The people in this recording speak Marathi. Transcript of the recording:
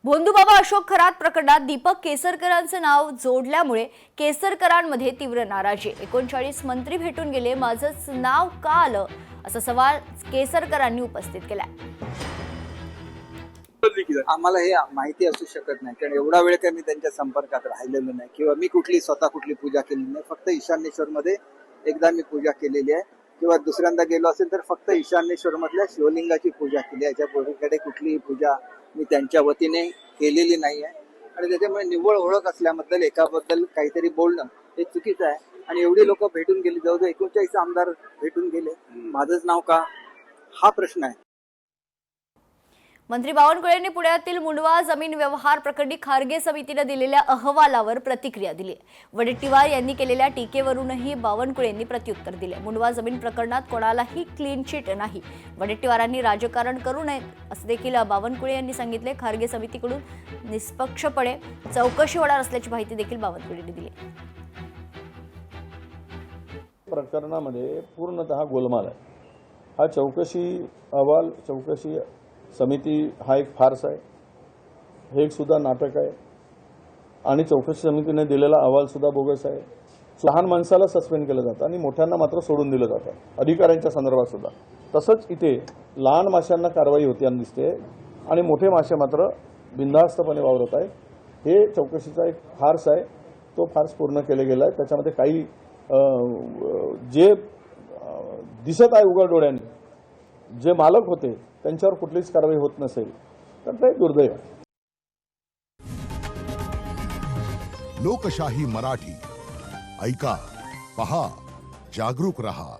भोंदूबाबा अशोक खरात प्रकरणात दीपक केसरकरांचे नाव जोडल्यामुळे केसरकरांमध्ये तीव्र नाराजी। 39 मंत्री भेटून गेले, माझंच नाव का आलं असा सवाल केसरकरांनी उपस्थित केला। आम्हाला हे माहिती असू शकत नाही, कारण एवढा वेळ काही मी त्यांच्या संपर्कात राहिलेलो नाही किंवा मी स्वतः कुठली पूजा केली नाही। फक्त ईशान्येश्वर मध्ये एकदा मी पूजा केलेली आहे किंवा दुसऱ्यांदा गेलो असेल तर फक्त ईशान्येश्वर मधल्या शिवलिंगाची पूजा केली आहे। याच्यापुढे कुठलीही पूजा मी त्यांच्या वतीने केलेली नाही आहे आणि त्याच्यामुळे निव्वळ ओळख असल्याबद्दल एकाबद्दल काहीतरी बोलणं हे चुकीचं आहे। आणि एवढी लोक भेटून गेली, जवळजवळ 39 आमदार भेटून गेले, माझंच नाव का हा प्रश्न आहे। मंत्री बावनकुळे यांनी पुण्यातील मुंडवा जमीन व्यवहार प्रकरणी खारगे समितीने दिलेल्या अहवालावर प्रतिक्रिया दिली। वडेट्टीवार यांनी केलेल्या टीकेवरूनही बावनकुळे यांनी प्रत्युत्तर दिले। मुंडवा जमीन प्रकरणात कोणालाही क्लीन चिट नाही, वडेट्टीवारांनी राजकारण करू नये असे देखील बावनकुळे यांनी सांगितले। खारगे समितीकडून निष्पक्षपणे चौकशी होणार असल्याची माहिती देखील बावनकुळे यांनी दिली। प्रकरणामध्ये पूर्णतः गोलमाल आहे। हा चौकशी अहवाल, चौकशी समिती हा एक फार्स आहे, हे एक सुद्धा नाटक आहे आणि चौकशी समितीने दिलेला अहवाल सुद्धा बोगस आहे। लहान माणसाला सस्पेंड केलं जातं आणि मोठ्यांना मात्र सोडून दिलं जातं, अधिकाऱ्यांच्या संदर्भात सुद्धा। तसंच इथे लहान माशांना कारवाई होताना दिसते आणि मोठे मासे मात्र बिनधास्तपणे वावरत आहेत। हे चौकशीचा एक फार्स आहे, तो फार्स पूर्ण केला गेला आहे। त्याच्यामध्ये काही जे दिसत आहे उघड डोळ्यांनी, जे मालक होते त्यांच्यावर कुठलीच कारवाई होत नसेल तर ते दुर्दैव आहे। लोकशाही मराठी ऐका, पहा, जागरूक रहा।